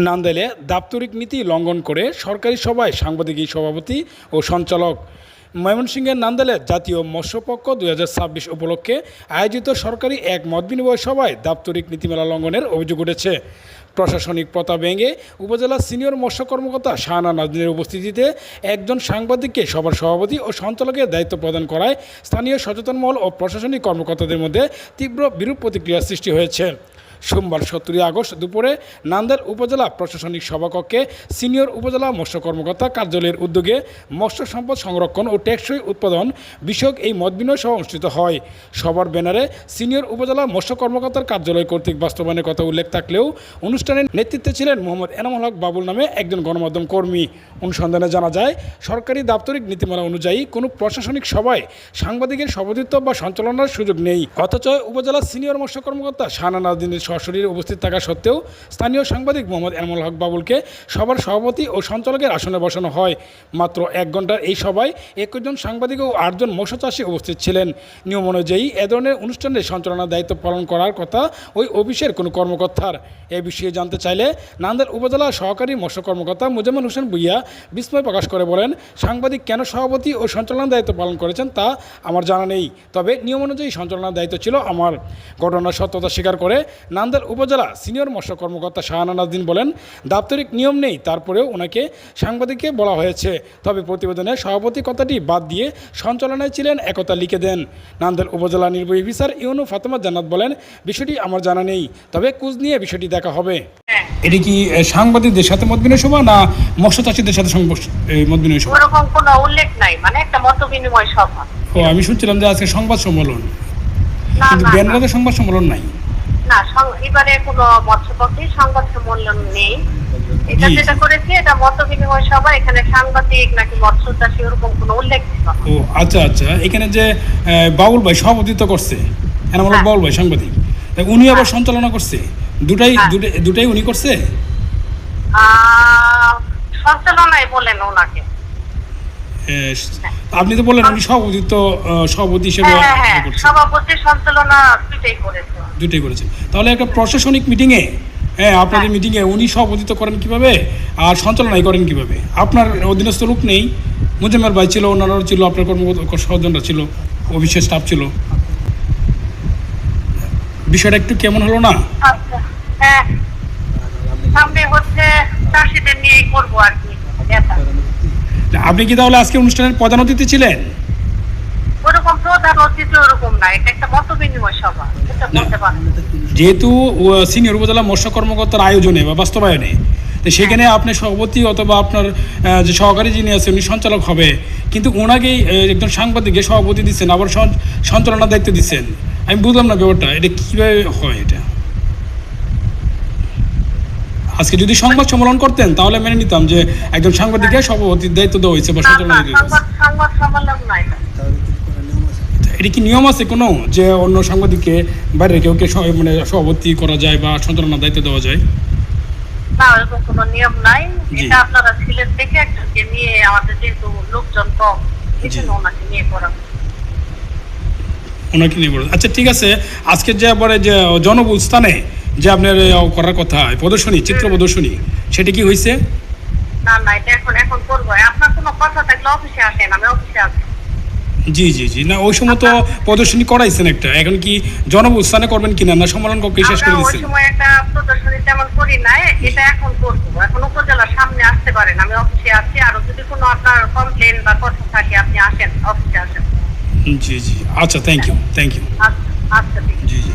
নান্দাইলে দাপ্তরিক নীতি লঙ্ঘন করে সরকারি সভায় সাংবাদিক সভাপতি ও সঞ্চালক। ময়মনসিংহের নান্দাইলে জাতীয় মৎস্যপক্ষ 2026 উপলক্ষে আয়োজিত সরকারি এক মতবিনিময় সভায় দাপ্তরিক নীতিমালা লঙ্ঘনের অভিযোগ উঠেছে। প্রশাসনিক প্রথা ভেঙে উপজেলা সিনিয়র মৎস্য কর্মকর্তা শাহানা নাজনীনের উপস্থিতিতে একজন সাংবাদিককে সভার সভাপতি ও সঞ্চালকের দায়িত্ব প্রদান করায় স্থানীয় সচেতন মহল ও প্রশাসনিক কর্মকর্তাদের মধ্যে তীব্র বিরূপ প্রতিক্রিয়ার সৃষ্টি হয়েছে। সোমবার 17 আগস্ট দুপুরে নান্দাইল উপজেলা প্রশাসনিক সভাকক্ষে সিনিয়র উপজেলা মৎস্য কর্মকর্তা কার্যালয়ের উদ্যোগে মৎস্য সম্পদ সংরক্ষণ ও টেকসই উৎপাদন বিষয়ক এই মতবিনিময় সভা অনুষ্ঠিত হয়। সভার ব্যানারে সিনিয়র উপজেলা মৎস্য কর্মকর্তার কার্যালয় কর্তৃক বাস্তবায়নের কথা উল্লেখ থাকলেও অনুষ্ঠানের নেতৃত্বে ছিলেন মোহাম্মদ এনামুল হক বাবুল নামে একজন গণমাধ্যম কর্মী। অনুসন্ধানে জানা যায়, সরকারি দাপ্তরিক নীতিমালা অনুযায়ী কোনো প্রশাসনিক সভায় সাংবাদিকের সভাপতিত্ব বা সঞ্চালনার সুযোগ নেই। অথচ উপজেলা সিনিয়র মৎস্য কর্মকর্তা শাহানা নাজনীনের সশরীরে উপস্থিত থাকা সত্ত্বেও স্থানীয় সাংবাদিক মোহাম্মদ এনামুল হক বাবুলকে সভার সভাপতি ও সঞ্চালকের আসনে বসানো হয়। মাত্র 1 ঘন্টার এই সভায় 21 জন সাংবাদিক ও 8 জন মৎস্য চাষী উপস্থিত ছিলেন। নিয়ম অনুযায়ী এ ধরনের অনুষ্ঠানের সঞ্চালনার দায়িত্ব পালন করার কথা ওই অফিসের কোনো কর্মকর্তার। এ বিষয়ে জানতে চাইলে নান্দাইল উপজেলা সহকারী মৎস্য কর্মকর্তা মোজাম্মেল হোসেন ভূঁইয়া বিস্ময় প্রকাশ করে বলেন, সাংবাদিক কেন সভাপতি ও সঞ্চালনার দায়িত্ব পালন করেছেন তা আমার জানা নেই, তবে নিয়ম অনুযায়ী সঞ্চালনার দায়িত্ব ছিল আমার। ঘটনার সত্যতা স্বীকার করে নান্দাইল উপজেলা সিনিয়র মৎস্য কর্মকর্তা শাহানা নাজনীন বলেন, দাপ্তরিক নিয়ম নেই, তারপরেও ওনাকে সাংবাদিককে বলা হয়েছে। তবে প্রতিবেদনে সভাপতি কথাটি বাদ দিয়ে সঞ্চালনায় ছিলেন একথা লিখে দেন। নান্দাইল উপজেলা নির্বাহী অফিসার ইউনু ফাতেমা জান্নাত বলেন, বিষয়টি আমার জানা নেই, তবে খোঁজ নিয়ে বিষয়টি দেখা হবে। এটা কি সাংবাদিকদের সাথে মতবিনিময় সভা না মৎস্য চাষীদের সাথে মতবিনিময় সভা? ওরকম কোনো উল্লেখ নাই, মানে একটা মতবিনিময় সভা। ও, আমি শুনছিলাম যে আজকে সংবাদ সম্মেলন, না কিন্তু না ব্যানারে সংবাদ সম্মেলন নাই। না, এবারে কোনো মৎস্যপক্ষের সংবাদ সম্মেলন নেই। এটা যেটা করেছি এটা মতবিনিময় সভা, এখানে সাংবাদিক নাকি মৎস্য চাষী ওরকম কোনো উল্লেখ ছিল না। ও আচ্ছা আচ্ছা, এখানে যে বাবুল ভাই সভাপতিত্ব করছে, এনামুল হক বাবুল ভাই সাংবাদিক, উনি আবার সঞ্চালনা করছে, দুটাই উনি করছে। সঞ্চালনায় বলেন ওনাকে। আপনি তো বললেন উনি সভাপতি হিসেবে সভাপতি সঞ্চালনা দুটাই করেছেন। তাহলে একটা প্রশাসনিক মিটিংয়ে, আপনাদের মিটিংয়ে উনি সভাপতিত্ব করেন কিভাবে আর সঞ্চালনাই করেন কিভাবে? আপনার অধীনস্থ লোক নেই, মোজাম্মেল ভাই ছিল, অন্যান্যরা ছিল, আপনার সহযোগীরা ছিল, অফিসের স্টাফ ছিল, বিষয়টা একটু কেমন হলো না? হ্যাঁ, সামনে হচ্ছে চাষীদের নিয়েই করবো আর কি। আপনি কি তাহলে আজকে অনুষ্ঠানের প্রধান অতিথি ছিলেন? ওরকম প্রধান অতিথি ওরকম না, এটা একটা মতবিনিময় সভা, এটা বলতে পারেন। যেহেতু সিনিয়র উপজেলা মৎস্য কর্মকর্তার আয়োজনে বা বাস্তবায়নে, তো সেখানে আপনি সভাপতি অথবা আপনার যে সহকারী যিনি আছে উনি সঞ্চালক হবে, কিন্তু ওনাকেই একজন সাংবাদিককে সভাপতি দিচ্ছেন, আবার সঞ্চালনার দায়িত্ব দিচ্ছেন। আমি বুঝলাম না ব্যাপারটা, এটা কীভাবে হয়? এটা আজকে যদি সংবাদ সম্মেলন করতেন তাহলে মেনে নিতাম যে একজন সাংবাদিককে সভাপতির দায়িত্ব দেওয়া হয়েছে বা সঞ্চালনা দিতে হয়েছে। এটা কি নিয়ম আছে কোনো, যে অন্য সাংবাদিককে বাইরে কেউকে মানে সভাপতি করা যায় বা সঞ্চালনার দায়িত্ব দেওয়া যায়? না, এরকম কোনো নিয়ম নাই। এটা আপনারা ছিলেন থেকে একজনকে নিয়ে, আমাদের যেহেতু লোকজন কম, এজন্য ওনাকে নিয়ে করা। আচ্ছা ঠিক আছে, আজকের যে আবার যে জনবহুল স্থানে যে আপনার করার কথা প্রদর্শনী, চিত্র প্রদর্শনী, সেটা কি হয়েছে? না না, এটা এখন করবো। আপনার কোনো কথা থাকলে অফিসে আসেন, আমি অফিসে আছি। জি জি জি, না ওই সময় তো প্রদর্শনী করাইছেন একটা, এখন কি জনবহুল স্থানে করবেন কিনা না সম্মেলন কক্ষে শেষ করে দিচ্ছেন? ওই সময় একটা প্রদর্শনী তেমন করি নাই, এটা এখন করবো। এখন উপজেলার সামনে আসতে পারেন, আমি অফিসে আছি। আর যদি কোনো আপনার কমপ্লেন বা কথা থাকে আপনি আসেন, অফিসে আসেন। জি জি, আচ্ছা, থ্যাংক ইউ। আচ্ছা ঠিক আছে। জি জি।